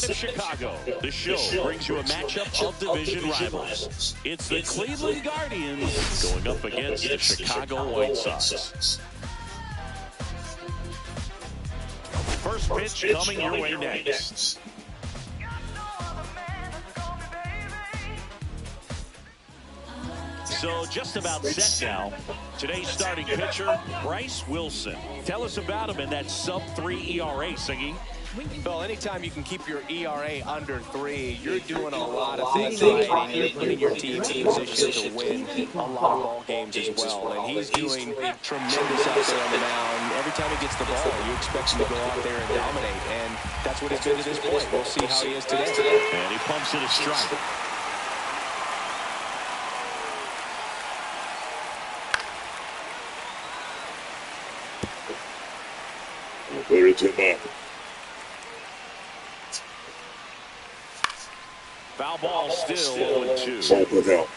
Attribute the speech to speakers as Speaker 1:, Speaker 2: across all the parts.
Speaker 1: of Chicago, the show brings you a matchup of division rivals. It's the Cleveland Guardians going up against the Chicago White Sox. First pitch coming your way next. So just about set now. Today's starting pitcher, Bryce Wilson. Tell us about him in that sub-3 ERA, Siggy.
Speaker 2: Well, anytime you can keep your ERA under 3, you're doing a lot of things right, and you're putting your team in position to win a lot of ball games as well. And he's doing tremendous out there on the mound. Every time he gets the ball, you expect him to go out there and dominate, and that's what he's been to this point. We'll see how he is today.
Speaker 1: And he pumps it a strike.
Speaker 3: Clear it to him.
Speaker 1: Foul ball still 0-2.
Speaker 3: Open up.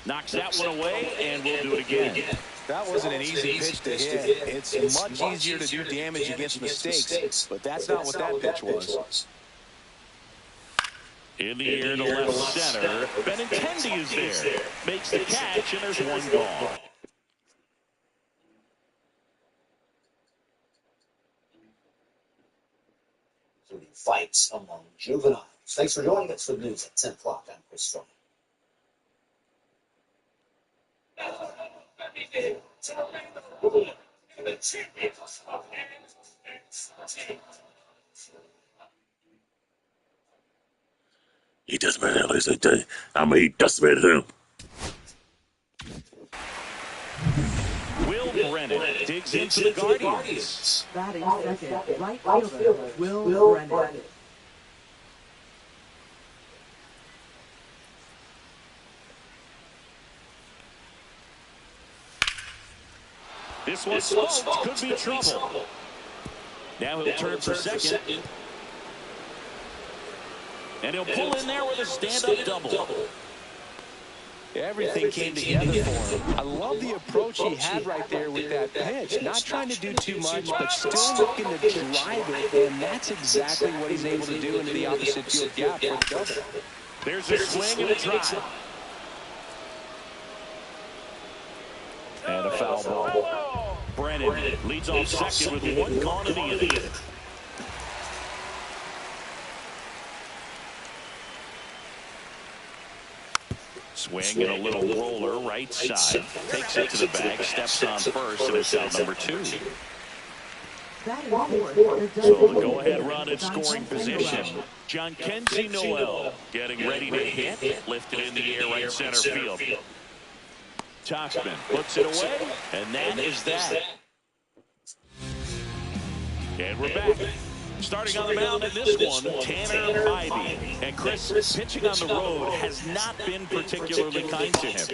Speaker 1: Knocks that one away, and we'll do it again.
Speaker 2: That wasn't an easy pitch to hit. It's much easier to do damage against mistakes, but that's not what that pitch was.
Speaker 1: In the air to left center. Benintendi is there. Makes the catch, and there's one gone.
Speaker 4: Including fights among juveniles. Thanks for joining us for the news at 10 o'clock. I'm Chris Strong.
Speaker 3: He doesn't matter. He doesn't matter.
Speaker 1: Will Brennan digs into the Guardians.
Speaker 5: Batting second, right fielder, Will Brennan.
Speaker 1: This one smoked. Could be trouble. Now he'll turn for second. And he'll pull in there with a stand-up double.
Speaker 2: Everything came together for him. I love the approach he had right there with that pitch. Not trying to do too much, but still looking to drive it, and that's exactly what he's able to do into the opposite field gap for the double.
Speaker 1: There's a swing and a drive. And a foul ball. Brennan leads off second with one gone in the inning. Swing and a little roller right side. Takes it to the bag, steps on first, and it's out number 2. So the go-ahead run at scoring position. Jhonkensy Noel getting ready to hit. Lifted in the air right center field. Tauchman puts it away, and that is that. And we're back. Starting on the mound in this one, Tanner Bybee. And Chris, pitching on the road has not been particularly kind to him.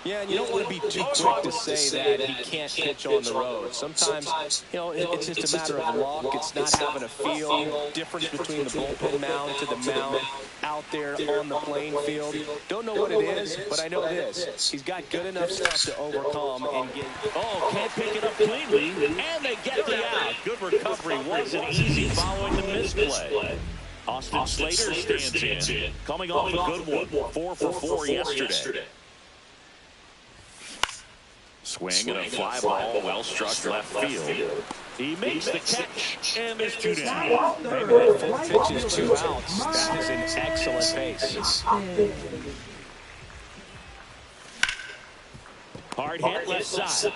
Speaker 2: Yeah, and you don't want to be too quick to say that he can't pitch on the road. Sometimes, it's just a matter of luck. It's not having a feel. Difference between the bullpen mound to the mound out there on the playing field. Don't know what it is, but I know this. He's got good enough stuff to overcome and get...
Speaker 1: Oh, can't pick it up cleanly, and they get the out. Good recovery. Wasn't easy following the misplay. Austin Slater stands in, coming off a good one. 4 for 4 yesterday. Swing and a fly ball, well struck left field. He makes the catch, and there's 2 down.
Speaker 2: Maybe that 4 pitches, 2 outs. That is an excellent pace.
Speaker 1: Hard hit left side.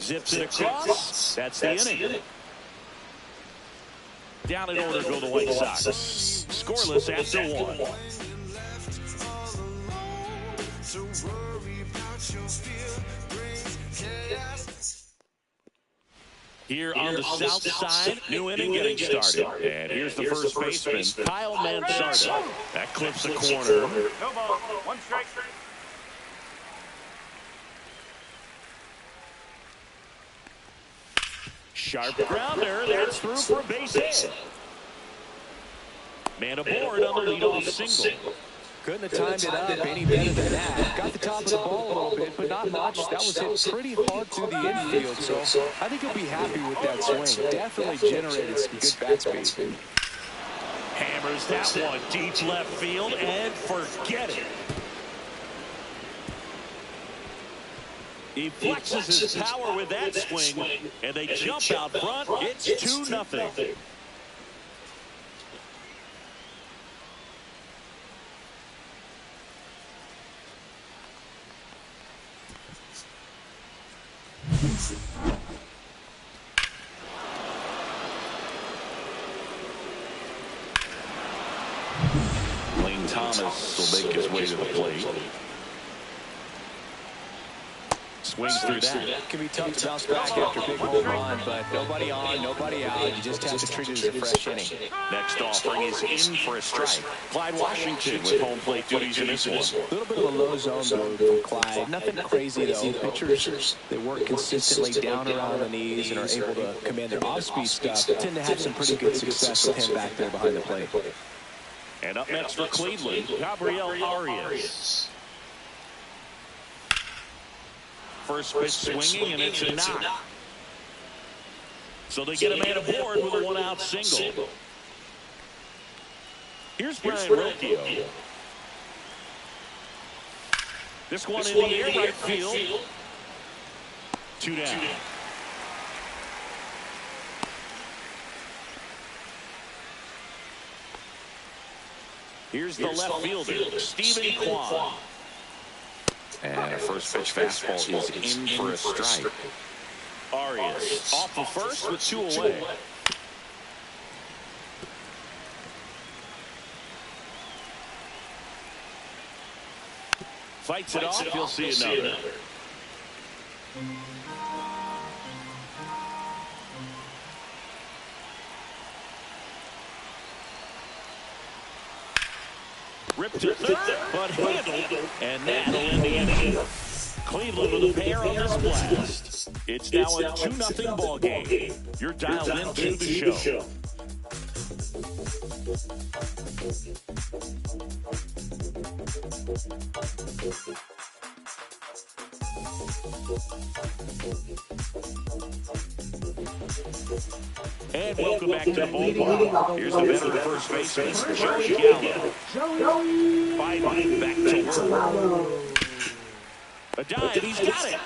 Speaker 1: Zips it across. That's the inning. Down in order go the White Sox. Scoreless after 1. Here on the south side, new inning getting started. And here's the first baseman, Kyle Mansardo. That clips the corner.
Speaker 6: No ball, 1 strike.
Speaker 1: Sharp grounder, that's through for a base hit. Man aboard on the leadoff single.
Speaker 2: Couldn't have timed it up any better than that. Got the top of the ball a little bit, but not much. That was hit pretty hard through the infield, so I think he'll be happy with that swing. Definitely generated some good bat speed.
Speaker 1: Hammers that one deep left field and forget it. He flexes his power with that swing, and they jump out front. It's 2-0. Lane Thomas will make his way to the plate. Swings through that.
Speaker 2: It can be tough to bounce back after a big home run, but nobody on, nobody out. You just have to treat it as a fresh inning.
Speaker 1: Next offering is in for a strike. Clyde Washington with home plate duties in this one.
Speaker 2: A little bit of a low zone move from Clyde. Nothing crazy, though. Pitchers, they work consistently down around the knees and are able to command their off-speed stuff. They tend to have some pretty good success with him back there behind the plate.
Speaker 1: And up next for Cleveland, Gabriel Arias. First pitch swinging, and it's a knock. So they get a man aboard with a one-out single. Here's Brian Rocchio. This one in the air, right field. 2 down. Here's the left fielder, Stephen Kwan. And a first pitch fastball is in for a strike. Arias off the first with 2 away. Fights it off, you'll see another. Ripped to third, but handled, and that'll end the inning. Cleveland with a pair on this blast. It's now a 2-0 ball game. You're dialed into the show. And welcome back to the ballpark. Here's the veteran first baseman, Joey Gallo. Fighting back to work. A dive, he's got it.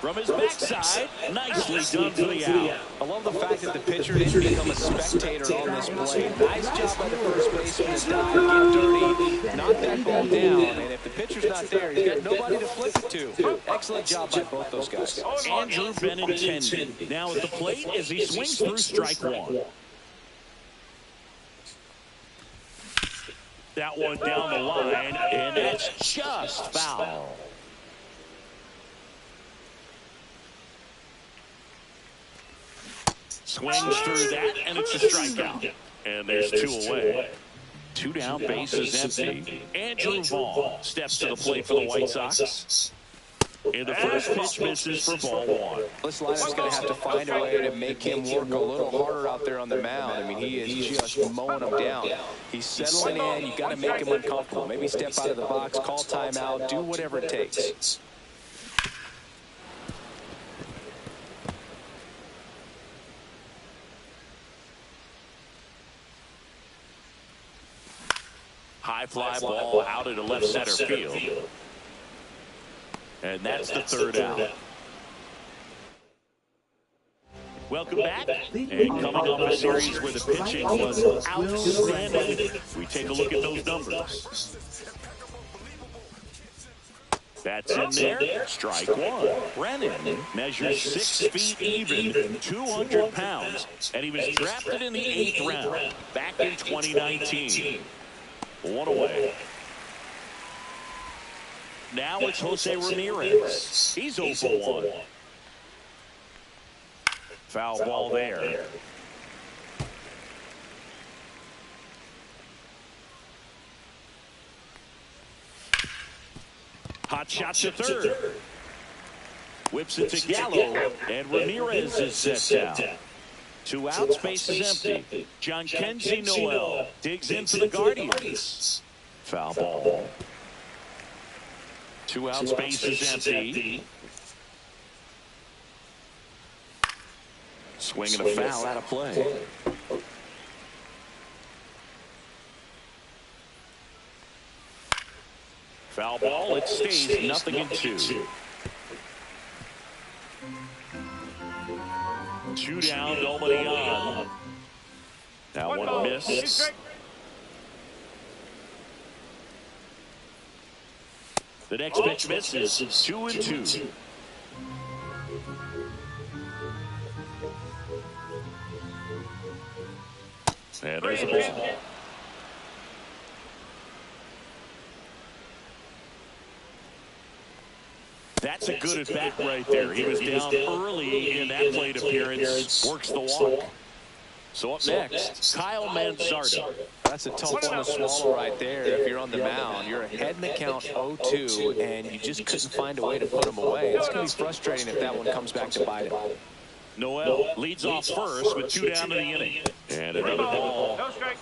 Speaker 1: From his backside, nicely done for the out.
Speaker 2: I love the fact that the pitcher didn't become a spectator on this play. Nice job by the first baseman to dive, get dirty, knock that ball down. And if the pitcher's not there, he's got nobody to flip it to. Excellent job by both those guys.
Speaker 1: Andrew Benintendi now at the plate as he swings through strike one. That one down the line, and that's just foul. Swings through that, and it's a strikeout. And there's 2 away. 2 down, bases empty. Andrew Vaughn steps to the plate for the White Sox. And the first pitch misses for ball 1.
Speaker 2: This lineup's going to have to find a way to make him work a little harder out there on the mound. I mean, he is just mowing him down. He's settling in. You've got to make him uncomfortable. Maybe step out of the box, call timeout, do whatever it takes. High fly ball out into left center field. And that's the third out. Welcome back. And coming up a series where the pitching was outstanding. We take a look at those numbers. That's in there. Strike one. Brennan measures 6 feet even, 200 pounds, and he was drafted in the 8th round back in 2019. 1 away. Now it's Jose Ramirez. He's 0 for 1. Foul ball there. Hot shot to third. Whips it to Gallo, and Ramirez is set down. 2 outs, base is empty. Jhonkensy Noel digs into the Guardians.
Speaker 1: Foul ball. 2 outs, base is empty. Swing and a foul out of play. Foul ball, it stays 0-2. 2 down, nobody on. That one missed. The next pitch misses. 2-2. And there's a ball. That's a good at bat right there. He was down early in that plate appearance. Works the walk. So up next, Kyle Manzardo.
Speaker 2: That's a tough one to swallow right there. If you're on the mound, you're ahead in the count 0-2, and you just couldn't find a way to put him away. It's going to be frustrating if that one comes back to bite him.
Speaker 1: Noel leads off first with 2 down to the inning. And another ball.
Speaker 6: No strike.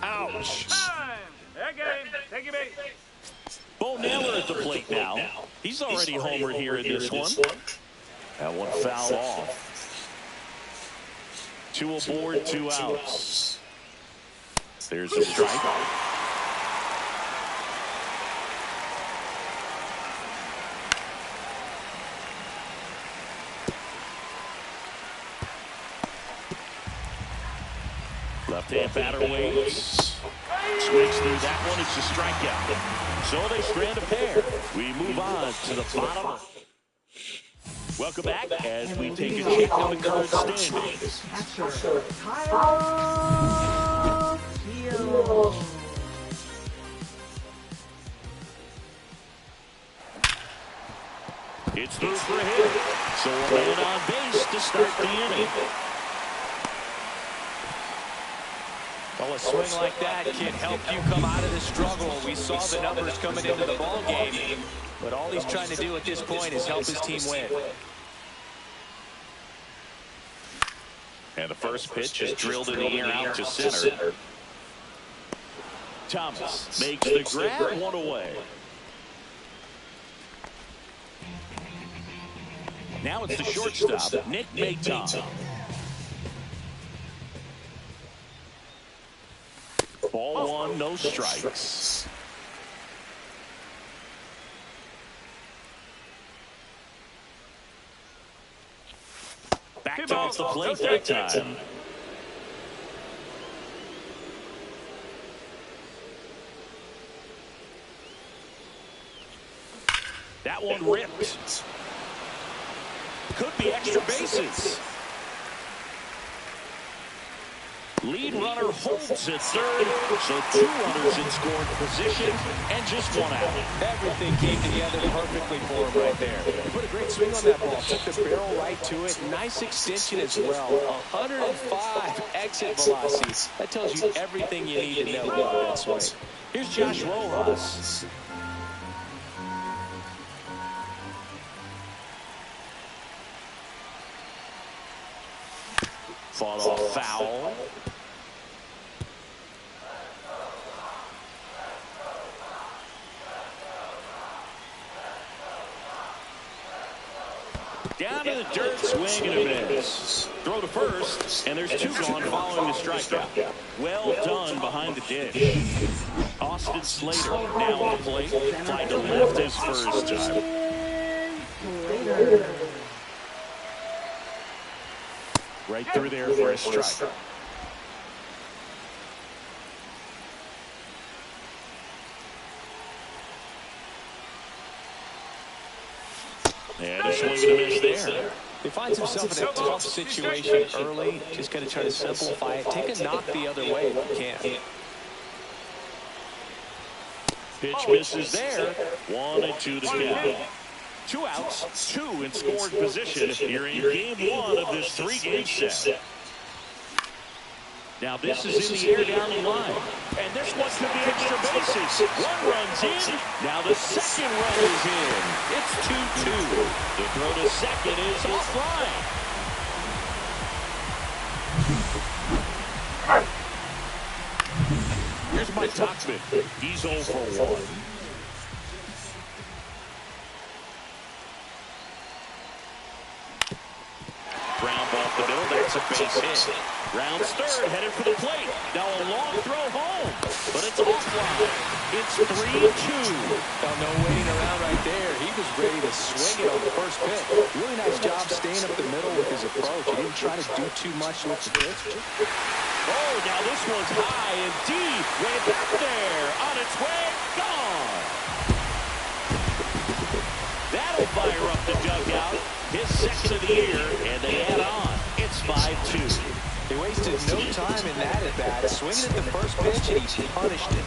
Speaker 1: Ouch.
Speaker 6: Time. That game. Take your bait.
Speaker 1: Bo Naylor at the plate now. He's already homered here in this one. That one fouled off. 2 aboard, 2 outs. There's a strike. Left-hand batter waits. Swings through that one. It's a strikeout. So they strand a pair. We move on to the bottom. Welcome back as we take a check of the current standings.
Speaker 5: Catcher, Kyle Field.
Speaker 1: It's through for a hit. So a man on base to start the inning.
Speaker 2: Well, a swing like that can help you come out of the struggle. We saw the numbers coming into the ball game, but all he's trying to do at this point is help his team win.
Speaker 1: And the first pitch is drilled in the air out to center. Thomas makes the grab, 1 away. Now it's the shortstop, Nick Maton. Ball 1, no strikes. Back off the plate that time. That one ripped. Could be extra bases. Lead runner holds at third, so 2 runners in scoring position and just 1 out.
Speaker 2: Everything came together perfectly for him right there. He put a great swing on that ball, took the barrel right to it. Nice extension as well. 105 exit velocity. That tells you everything you need to know about that swing.
Speaker 1: Here's Josh Rojas. Fought off foul. Down to the dirt, swing and a miss. Throw to first, and there's 2 gone following the strikeout. Well done behind the dish. Austin Slater now on the plate. Fly to left his first time. Right through there for a strike. And a swing and a miss there.
Speaker 2: He finds himself in a tough situation early. Just got to try to simplify it. Take a knock the other way if you can.
Speaker 1: Pitch misses there. 1 and 2 to count. 2 outs, 2 in scoring position here in game 1 of this 3-game set. Now this is in the air down the line. And this one could be extra bases. 1 runs in. Now the second run is in. It's 2-2. The throw to second is offline. Here's Mike Tauchman. He's 0 for 1. Ground ball up the middle. That's a base hit. Rounds third, headed for the plate. Now a long throw home, but it's offline. It's 3-2.
Speaker 2: Oh, no waiting around right there. He was ready to swing it on the first pitch. Really nice job staying up the middle with his approach. He didn't try to do too much with the pitch.
Speaker 1: Oh, now this one's high and deep. Way back there. On its way. Gone. That'll fire up the dugout. His second of the year, and they add on. It's 5-2.
Speaker 2: They wasted no time in that at bat. Swinging at the first pitch, and he punished it.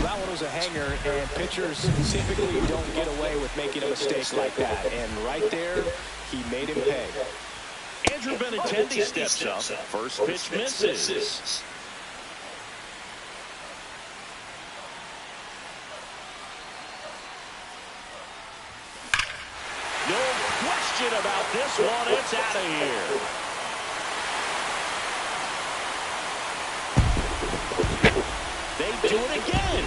Speaker 2: That one was a hanger, and pitchers typically don't get away with making a mistake like that. And right there, he made him pay.
Speaker 1: Andrew Benintendi steps up. First pitch misses. No question about this one. It's out of here. They do it again.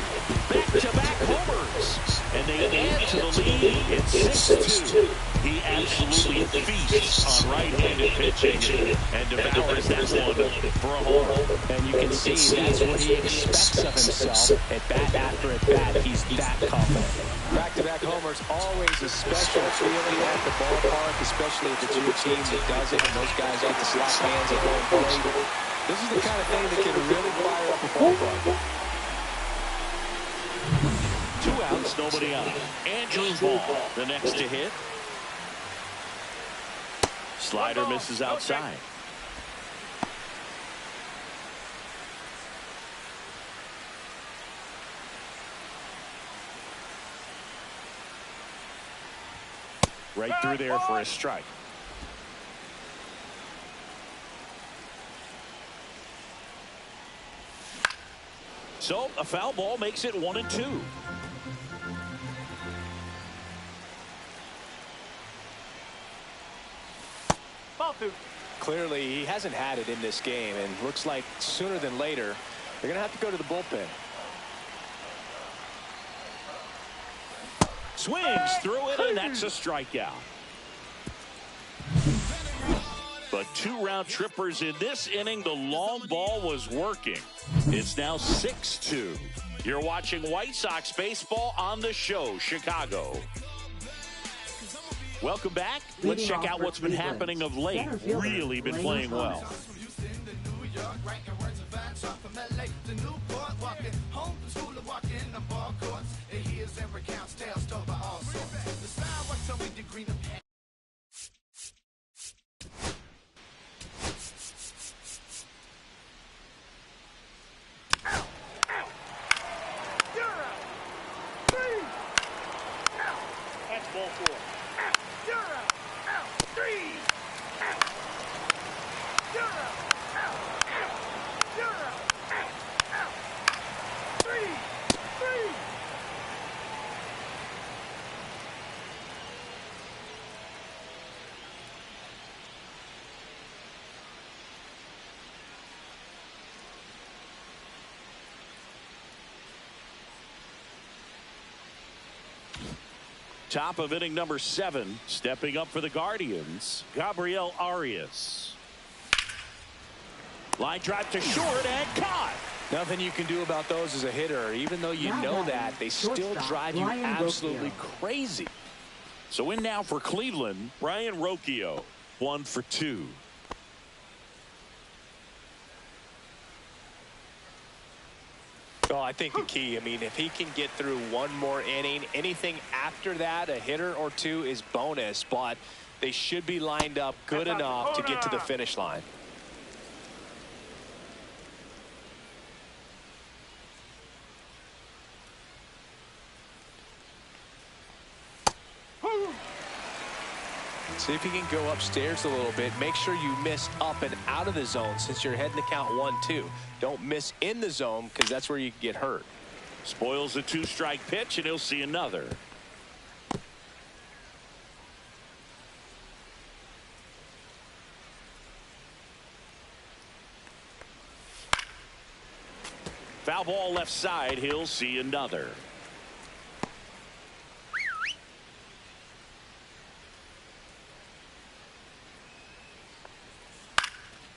Speaker 1: Back-to-back homers. And they add to the lead. It's 6-2. He absolutely feasts on right-handed pitching and devours that one for a home.
Speaker 2: And you can see that's what he expects of himself. At bat after at bat, he's that confident. Back-to-back homers, always a special feeling at the ballpark, especially if it's your team that does it, and those guys get to slap hands and go and play. This is the kind of thing that can really fire up a ballpark.
Speaker 1: 2 outs, nobody out. Andrew Vaughn, the next to hit. Slider misses outside. Right through there for a strike. So a foul ball makes it 1-2.
Speaker 2: Clearly, he hasn't had it in this game, and looks like sooner than later, they're going to have to go to the bullpen.
Speaker 1: Swings through it, and that's a strikeout. But 2 round trippers in this inning. The long ball was working. It's now 6-2. You're watching White Sox baseball on the show, Chicago. Welcome back. Let's check out what's been happening of late. Really been playing well.
Speaker 6: That's ball 4. You're out. Out. 3. Out. You're out. Out. You're out. Out. 3. 3.
Speaker 1: Top of inning number 7, stepping up for the Guardians, Gabriel Arias. Line drive to short and caught.
Speaker 2: Nothing you can do about those as a hitter. Even though you know that, they still drive you absolutely crazy.
Speaker 1: So in now for Cleveland, Brian Rocchio, 1 for 2.
Speaker 2: Oh, I think the key, I mean, if he can get through one more inning, anything after that, a hitter or 2 is bonus, but they should be lined up good enough to get to the finish line. See if you can go upstairs a little bit. Make sure you miss up and out of the zone since you're heading to count 1-2. Don't miss in the zone because that's where you get hurt.
Speaker 1: Spoils the 2-strike pitch, and he'll see another. Foul ball left side. He'll see another.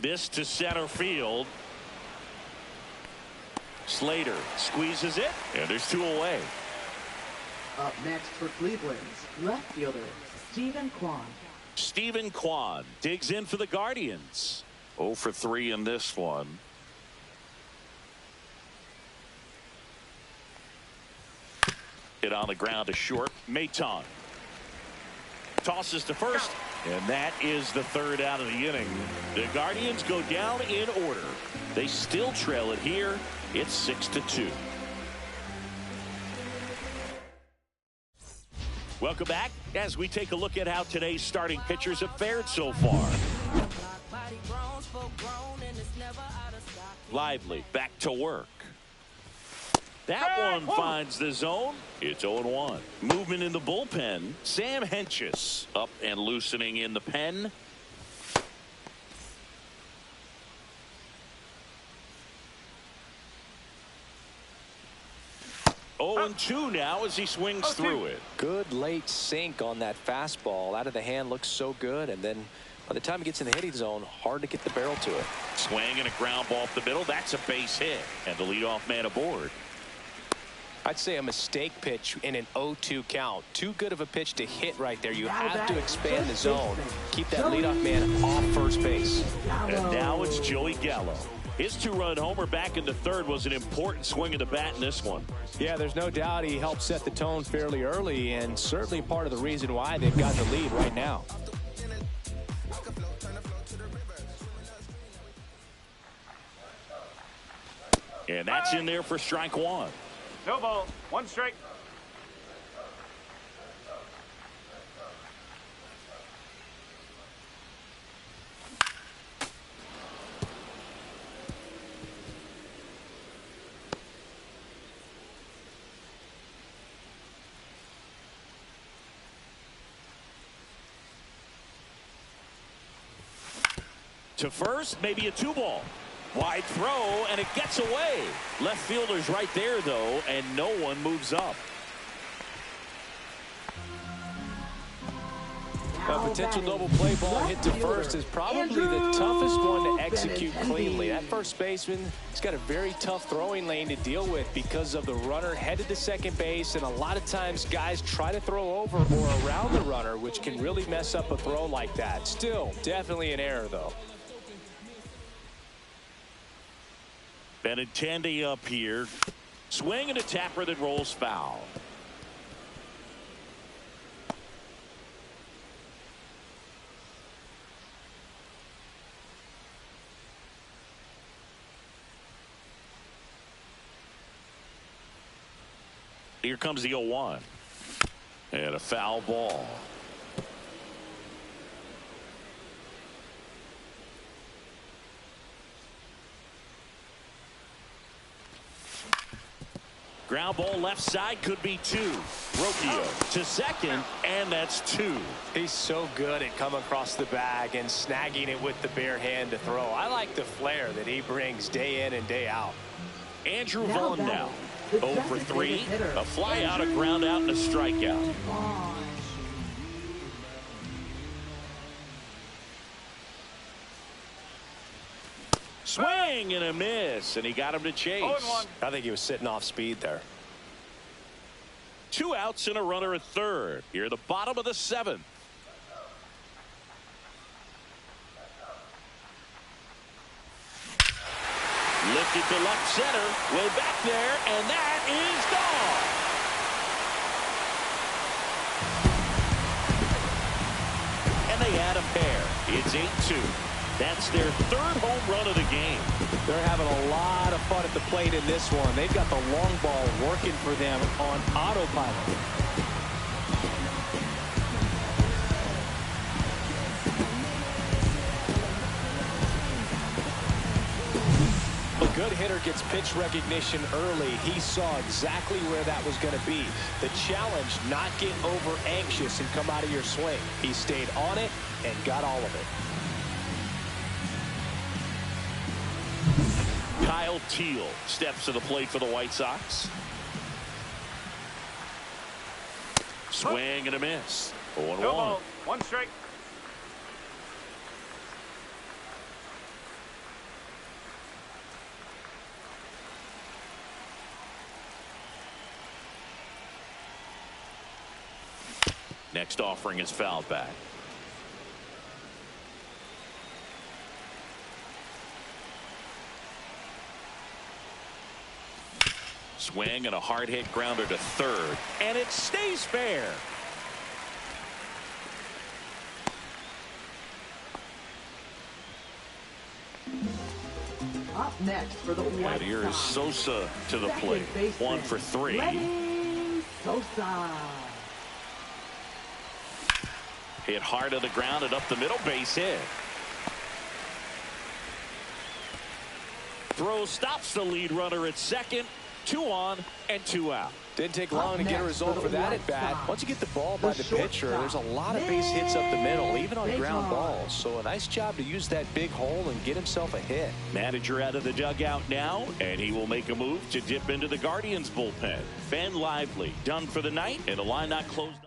Speaker 1: This to center field. Slater squeezes it, and there's 2 away.
Speaker 5: Up next for Cleveland's left fielder, Stephen Kwan.
Speaker 1: Stephen Kwan digs in for the Guardians. 0 for 3 in this one. Hit on the ground to short. Maton tosses to first, and that is the 3rd out of the inning. The Guardians go down in order. They still trail it here. It's 6-2. Welcome back as we take a look at how today's starting pitchers have fared so far. Lively back to work. That one finds the zone. It's 0-1. Movement in the bullpen. Sam Hentges up and loosening in the pen. 0-2 now as he swings through it.
Speaker 2: Good late sink on that fastball. Out of the hand, looks so good, and then by the time he gets in the hitting zone, hard to get the barrel to it.
Speaker 1: Swing and a ground ball up the middle. That's a base hit, and the leadoff man aboard.
Speaker 2: I'd say a mistake pitch in an 0-2 count. Too good of a pitch to hit right there. You have to expand the zone. Keep that leadoff man off first base.
Speaker 1: And now it's Joey Gallo. His 2-run homer back into third was an important swing of the bat in this one.
Speaker 2: Yeah, there's no doubt he helped set the tone fairly early, and certainly part of the reason why they've got the lead right now.
Speaker 1: And that's in there for strike 1.
Speaker 6: No ball. 1 strike.
Speaker 1: To first, maybe a 2-ball. Wide throw, and it gets away. Left fielder's right there, though, and no one moves up.
Speaker 2: A potential double play ball hit to first is probably the toughest one to execute cleanly. That first baseman has got a very tough throwing lane to deal with because of the runner headed to second base, and a lot of times guys try to throw over or around the runner, which can really mess up a throw like that. Still, definitely an error, though.
Speaker 1: Benintendi up here. Swing and a tapper that rolls foul. Here comes the 0-1. And a foul ball. Ground ball left side, could be 2. Rocchio to second, and that's 2.
Speaker 2: He's so good at coming across the bag and snagging it with the bare hand to throw. I like the flair that he brings day in and day out.
Speaker 1: Andrew Vaughn now. 0 for 3. A fly out, a ground out, and a strikeout. Swing and a miss, and he got him to chase.
Speaker 6: 0-1.
Speaker 2: I think he was sitting off speed there.
Speaker 1: 2 outs and a runner at third. Here at the bottom of the 7th. Lifted to left center, way back there, and that is gone. And they add a pair. It's 8-2. That's their 3rd home run of the game.
Speaker 2: They're having a lot of fun at the plate in this one. They've got the long ball working for them on autopilot. good hitter gets pitch recognition early, he saw exactly where that was going to be. The challenge, not get over anxious and come out of your swing. He stayed on it and got all of it.
Speaker 1: Kyle Teel steps to the plate for the White Sox. Swing and a miss. 0-1.
Speaker 6: No ball. 1 strike.
Speaker 1: Next offering is fouled back. Swing and a hard hit grounder to third, and it stays fair.
Speaker 5: Up next for the White
Speaker 1: And here is
Speaker 5: Sox,
Speaker 1: Sosa to the
Speaker 5: second
Speaker 1: plate.
Speaker 5: baseman,
Speaker 1: 1 for 3.
Speaker 5: Lenny Sosa.
Speaker 1: Hit hard to the ground and up the middle, base hit. Throw stops the lead runner at second. 2 on and 2 out.
Speaker 2: Didn't take long to get a result for that at bat. Once you get the ball by the pitcher, there's a lot of base hits up the middle, even on ground balls. So a nice job to use that big hole and get himself a hit.
Speaker 1: Manager out of the dugout now, and he will make a move to dip into the Guardians bullpen. Ben Lively done for the night, and the line not closed on.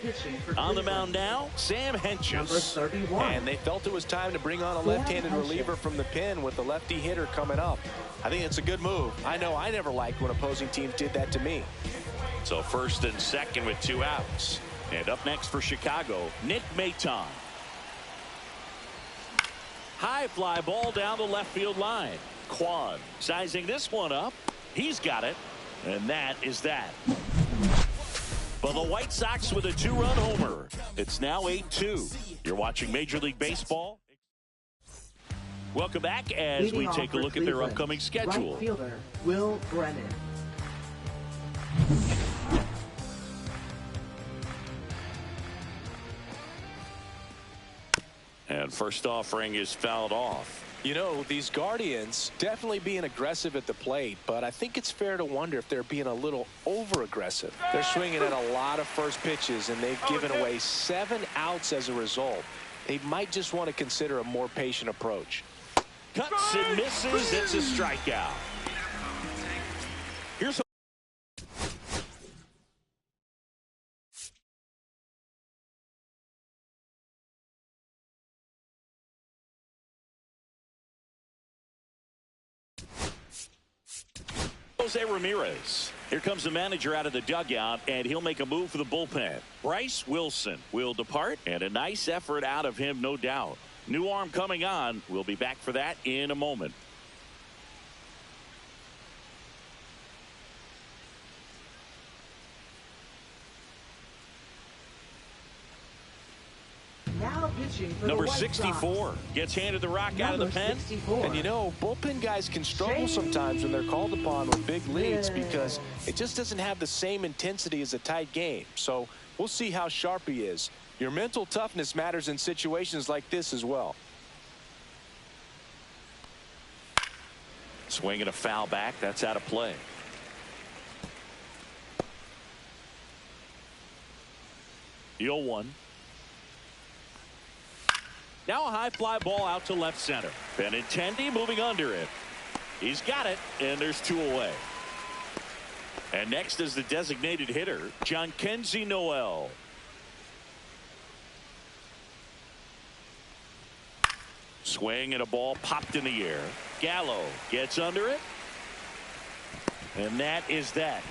Speaker 5: Pitching for
Speaker 1: On the
Speaker 5: Cleveland,
Speaker 1: mound now, Sam
Speaker 5: number
Speaker 1: Hentges.
Speaker 5: 31.
Speaker 2: And they felt it was time to bring on a left-handed reliever from the pen with the lefty hitter coming up. I think it's a good move. I know I never liked when opposing teams did that to me.
Speaker 1: So first and second with 2 outs. And up next for Chicago, Nick Maton. High fly ball down the left field line. Kwan sizing this one up. He's got it. And that is that. For the White Sox with a 2-run homer. It's now 8-2. You're watching Major League Baseball. Welcome back as we
Speaker 5: Leading off
Speaker 1: take a
Speaker 5: for
Speaker 1: look at their
Speaker 5: Cleveland,
Speaker 1: upcoming schedule.
Speaker 5: Right fielder Will Brennan.
Speaker 1: And first offering is fouled off.
Speaker 2: You know, these Guardians definitely being aggressive at the plate, but I think it's fair to wonder if they're being a little over-aggressive. They're swinging at a lot of first pitches, and they've given away 7 outs as a result. They might just want to consider a more patient approach.
Speaker 1: Cuts and misses. It's a strikeout. Here's Jose Ramirez. Here comes the manager out of the dugout, and he'll make a move for the bullpen. Bryce Wilson will depart, and a nice effort out of him, no doubt. New arm coming on. We'll be back for that in a moment.
Speaker 5: Now pitching for
Speaker 1: Number
Speaker 5: the White
Speaker 1: 64
Speaker 5: Sox,
Speaker 1: gets handed the rock out of the
Speaker 5: number
Speaker 1: pen.
Speaker 5: 64.
Speaker 2: And you know, bullpen guys can struggle sometimes when they're called upon with big leads because it just doesn't have the same intensity as a tight game. So we'll see how sharp he is. Your mental toughness matters in situations like this as well.
Speaker 1: Swinging a foul back. That's out of play. The 0-1. Now a high fly ball out to left center. Benintendi moving under it. He's got it, and there's 2 away. And next is the designated hitter, Jhonkensy Noel. Swing and a ball popped in the air. Gallo gets under it. And that is that.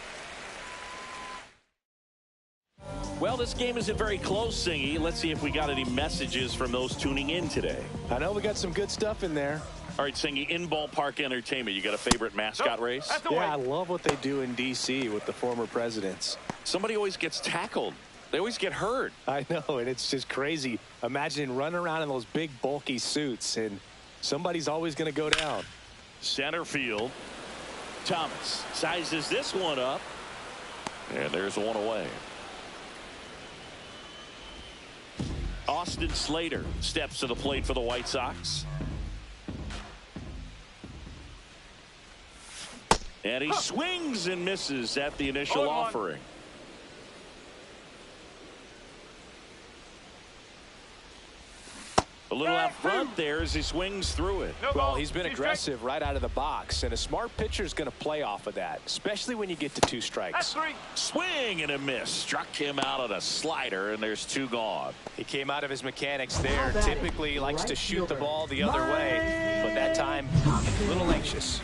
Speaker 1: Well, this game isn't very close, Singy. Let's see if we got any messages from those tuning in today.
Speaker 2: I know we got some good stuff in there.
Speaker 1: All right, Singy, in ballpark entertainment, you got a favorite mascot race?
Speaker 6: That's the
Speaker 2: Yeah, I
Speaker 6: way.
Speaker 2: love what they do in D.C. with the former presidents.
Speaker 1: Somebody always gets tackled. They always get hurt.
Speaker 2: I know, and it's just crazy. Imagining running around in those big, bulky suits, and somebody's always going to go down.
Speaker 1: Center field. Thomas sizes this one up. And there's 1 away. Austin Slater steps to the plate for the White Sox. And he swings and misses at the initial offering. A little out front there as he swings through it.
Speaker 2: Well, he's been aggressive right out of the box, and a smart pitcher is going to play off of that, especially when you get to 2 strikes.
Speaker 1: Swing and a miss. Struck him out on a slider, and there's 2 gone.
Speaker 2: He came out of his mechanics there. Typically likes to shoot the ball the other way, but that time a little anxious.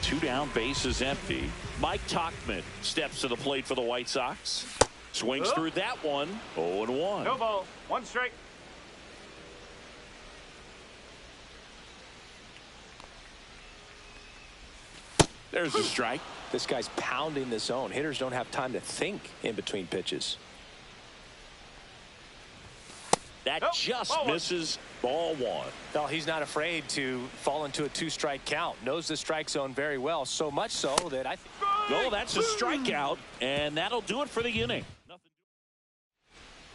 Speaker 1: 2 down, bases empty. Mike Tauchman steps to the plate for the White Sox. Swings through that one. 0-1.
Speaker 6: No ball. 1 strike.
Speaker 1: There's a strike.
Speaker 2: This guy's pounding the zone. Hitters don't have time to think in between pitches.
Speaker 1: That just misses. Ball 1.
Speaker 2: Well, he's not afraid to fall into a 2-strike count. Knows the strike zone very well, so much so that I think.
Speaker 1: No, that's a strikeout, and that'll do it for the inning.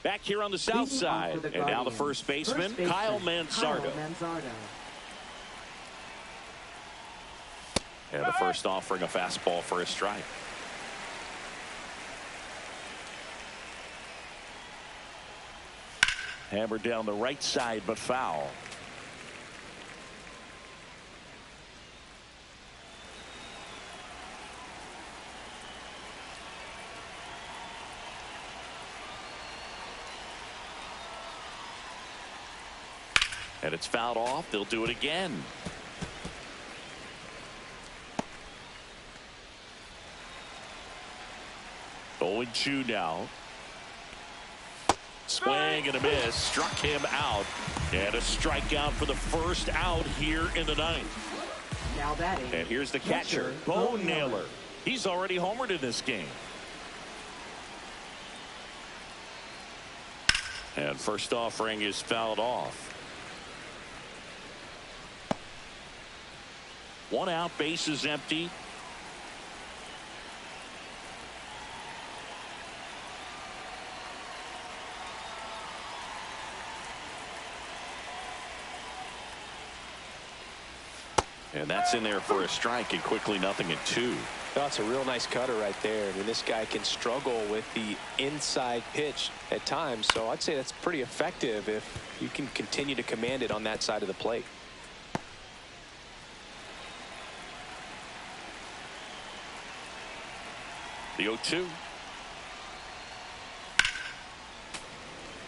Speaker 1: Back here on the south side, and now the first baseman, Kyle Manzardo. And the first offering a fastball for a strike. Hammered down the right side, but foul. And it's fouled off. They'll do it again. Going 2 now. Swing and a miss. Struck him out. And a strikeout for the first out here in the 9th.
Speaker 5: Now batting.
Speaker 1: And here's the catcher, Bo Naylor. He's already homered in this game. And first offering is fouled off. 1 out, bases empty. And that's in there for a strike, and quickly 0-2.
Speaker 2: That's a real nice cutter right there. I mean, this guy can struggle with the inside pitch at times, so I'd say that's pretty effective if you can continue to command it on that side of the plate.
Speaker 1: The 0-2.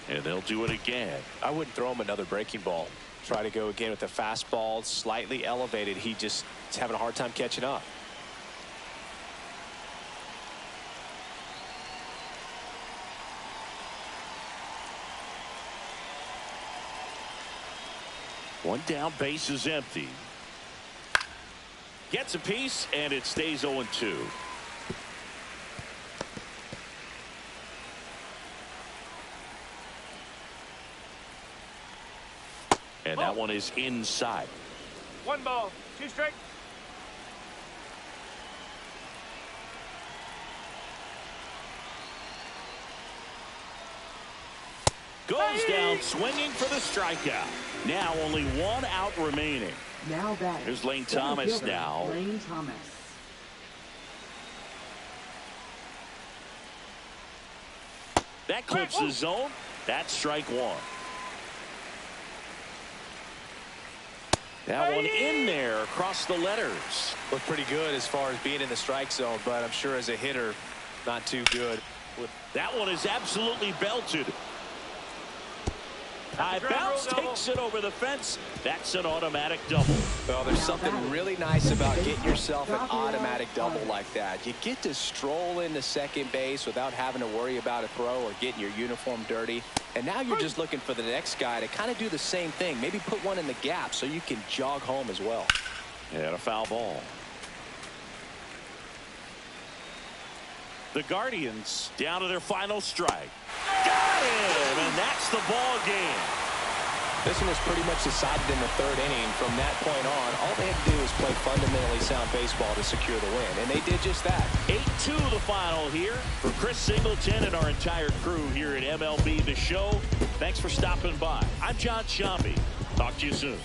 Speaker 1: And they'll do it again.
Speaker 2: I wouldn't throw him another breaking ball. Try to go again with the fastball, slightly elevated. He just is having a hard time catching up.
Speaker 1: One down, base is empty. Gets a piece, and it stays 0-2. And that one is inside.
Speaker 6: 1 ball, 2 strike.
Speaker 1: Goes down swinging for the strikeout. Now only 1 out remaining.
Speaker 5: Now batting.
Speaker 1: Here's Lane Thomas now.
Speaker 5: Lane Thomas.
Speaker 1: That clips the zone. That's strike 1. That one in there across the letters.
Speaker 2: Looked pretty good as far as being in the strike zone, but I'm sure as a hitter, not too good.
Speaker 1: That one is absolutely belted. High bounce takes it over the fence. That's an automatic double.
Speaker 2: Well, there's something really nice about getting yourself an automatic double like that. You get to stroll into second base without having to worry about a throw or getting your uniform dirty. And now you're just looking for the next guy to kind of do the same thing. Maybe put one in the gap so you can jog home as well.
Speaker 1: And a foul ball. The Guardians down to their final strike. Got him, and that's the ball game.
Speaker 2: This one was pretty much decided in the 3rd inning. From that point on, all they had to do was play fundamentally sound baseball to secure the win, and they did just that.
Speaker 1: 8-2 the final here. For Chris Singleton and our entire crew here at MLB The Show, thanks for stopping by. I'm John Sciambi. Talk to you soon.